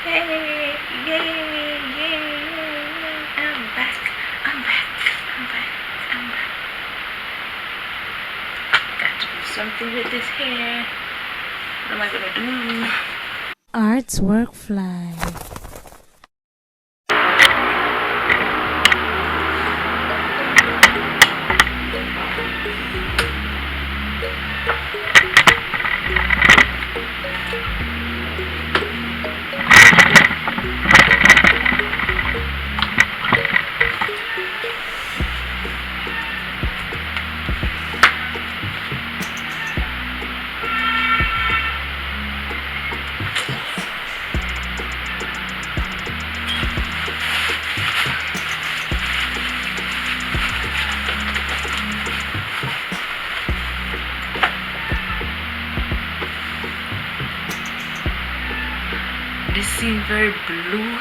Hey, yay, yay, I'm back, I'm back, I'm back, I'm back. Got to do something with this hair. What am I gonna do? Arts Workfly. This seems very blue.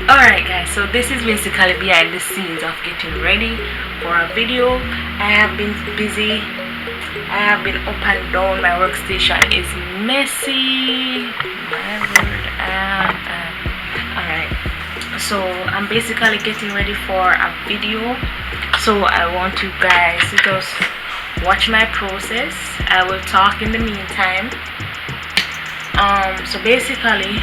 Alright guys, so this is basically behind the scenes of getting ready for a video. I have been busy. I have been up and down. My workstation is messy. My word. Alright, so I'm basically getting ready for a video. So I want you guys to just watch my process. I will talk in the meantime. So basically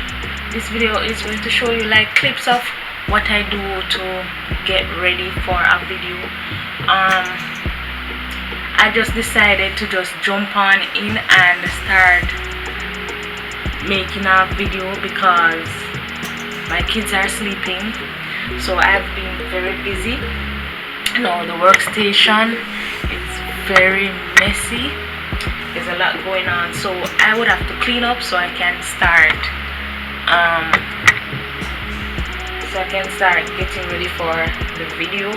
this video is going to show you like clips of what I do to get ready for a video. I just decided to just jump on in and start making a video because my kids are sleeping, so I've been very busy. The workstation is very messy. There's a lot going on, so I would have to clean up so I can start getting ready for the video.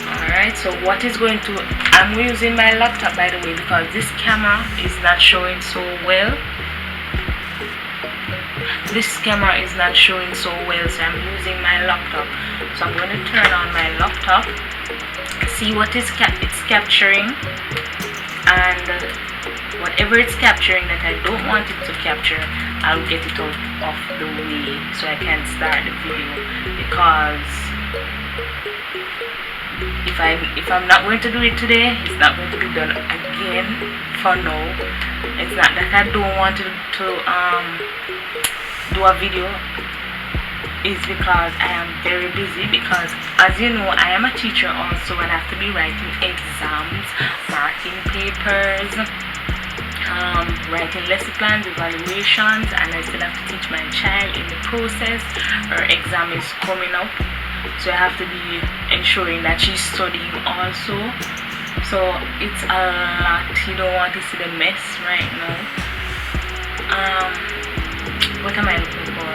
Alright, so what is going to, I'm using my laptop by the way because this camera is not showing so well. This camera is not showing so well, so I'm using my laptop. So I'm going to turn on my laptop, see what is it's capturing, and whatever it's capturing that I don't want it to capture, I'll get it out of the way so I can start the video. Because if I'm not going to do it today, it's not going to be done again for now. It's not that I don't want to do a video, is because I am very busy. Because as you know, I am a teacher also and I have to be writing exams, marking papers, writing lesson plans, evaluations, and I still have to teach my child in the process. Her exam is coming up, so I have to be ensuring that she's studying also. So it's a lot. You don't want to see the mess right now. What am I looking for?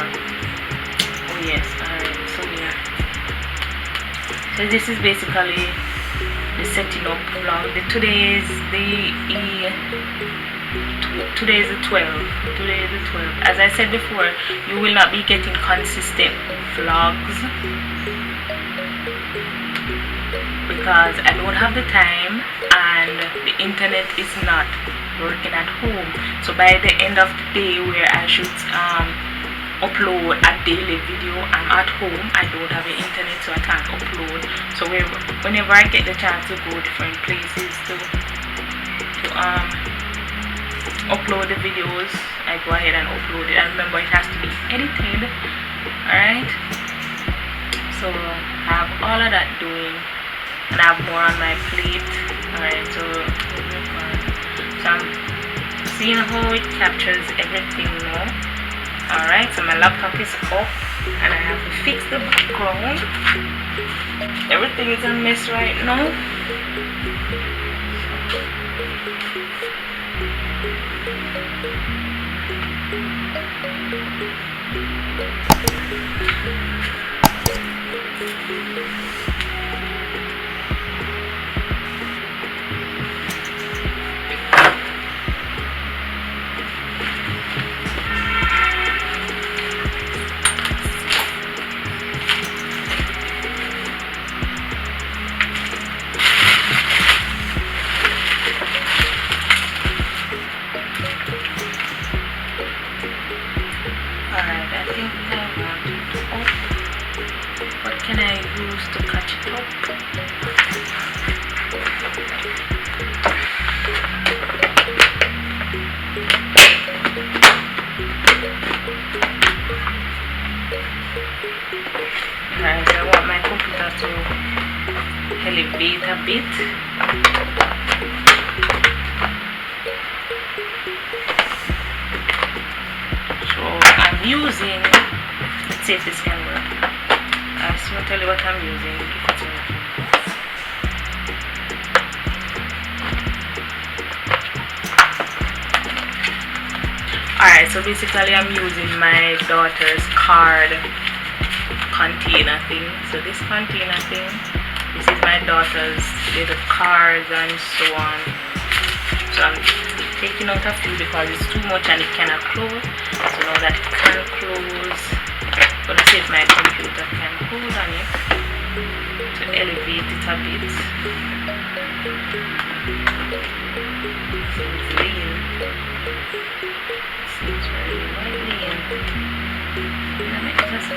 Oh yes, alright, so yeah. So this is basically the setting up vlog. Today is the 12th. Today is the 12th. As I said before, you will not be getting consistent vlogs because I don't have the time and the internet is not working at home. So by the end of the day where I should upload a daily video, I'm at home, I don't have the internet, so I can't upload. So whenever I get the chance to go different places to upload the videos, I go ahead and upload it. And remember, it has to be edited. Alright, so I have all of that doing and I have more on my plate. Alright, so I'm seeing how it captures everything now. Alright, so my laptop is up and I have to fix the background. Everything is a mess right now. Alright, so I want my computer to elevate a bit. So I'm using, let's see if this can work. I just want to tell you what I'm using, if it's working. Alright, so basically I'm using my daughter's card container thing. So this container thing, this is my daughter's little cards and so on. So I'm taking out a few because it's too much and it cannot close. So now that it can close, I'm gonna see if my computer can hold on it to elevate it a bit. Seems lean. Seems very lean. Let me just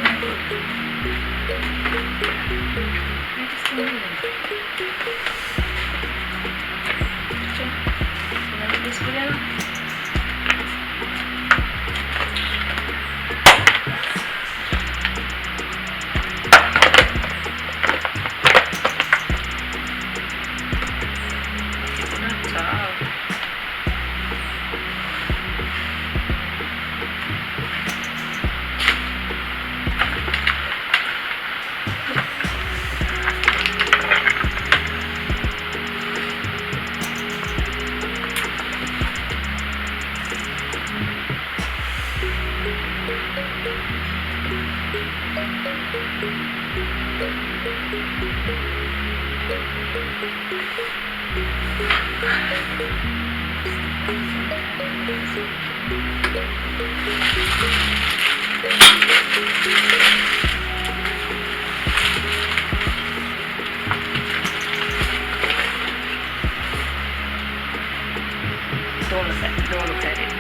Don't look at it.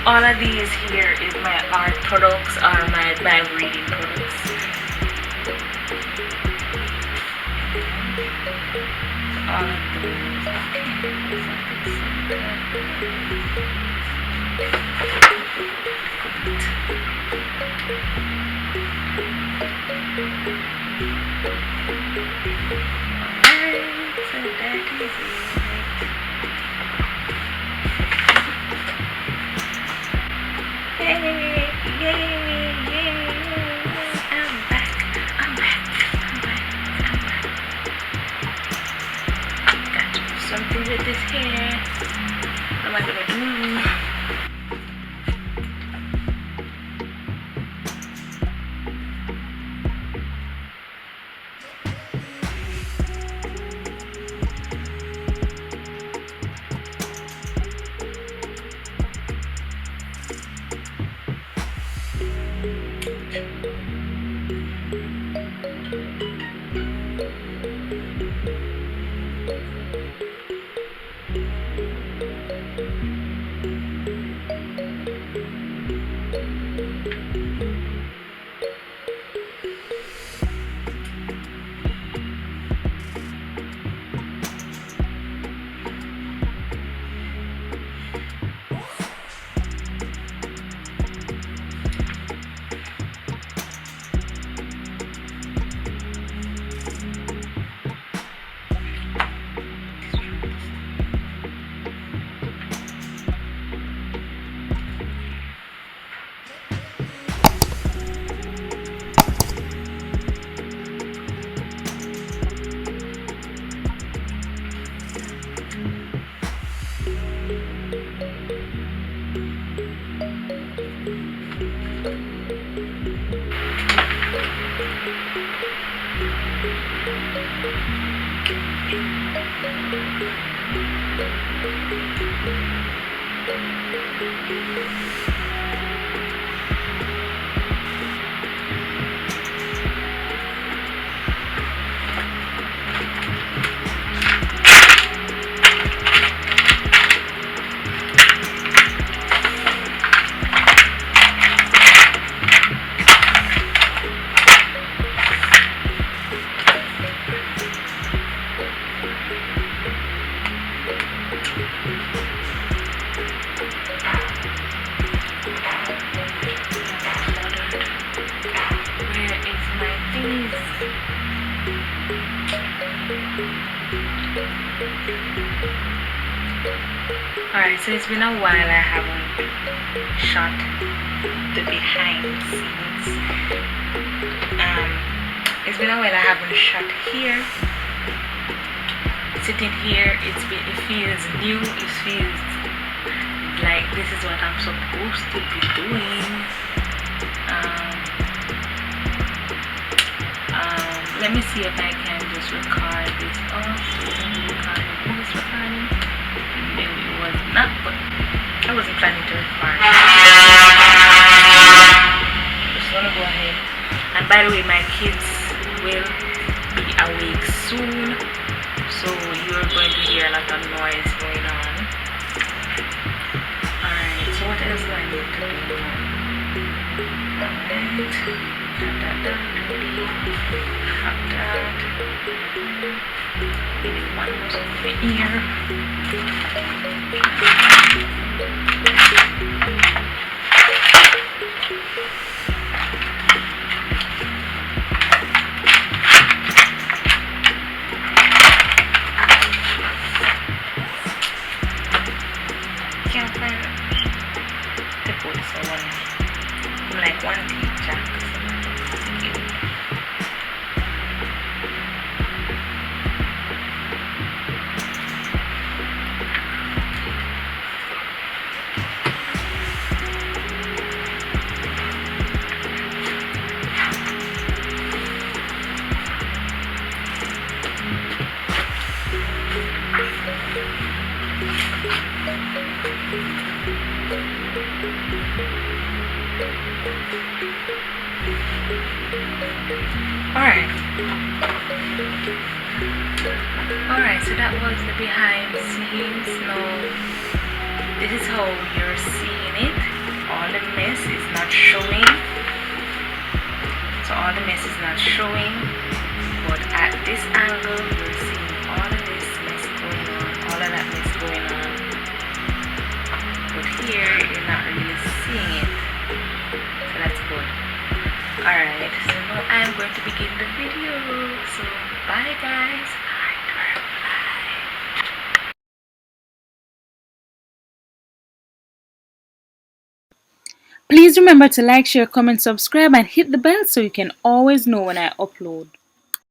All of these here is my art products or my bag reading products. All of these. Alright, so that is it. Yay, I'm back. Got to do something with this hair. What am I gonna do? Alright, so it's been a while I haven't shot the behind the scenes. It's been a while I haven't shot here. Sitting here, it feels new. It feels like this is what I'm supposed to be doing. Let me see if I can just record this off. Voice recording. Maybe it was not, but I wasn't planning to record. Just wanna go ahead. And by the way, my kids will be awake soon, so you're going to hear a lot of noise going on. Alright, so what else do I need to do? Maybe one more over here. Can't find the put someone. I'm like one teacher. Alright, so that was the behind the scenes. Now, this is how you're seeing it. All the mess is not showing. So all the mess is not showing. But at this angle, you're seeing all of this mess going on. All of that mess going on. But here, you're not really seeing it. So that's good. Alright, so now I'm going to begin the video. So, bye guys. Please remember to like, share, comment, subscribe, and hit the bell so you can always know when I upload.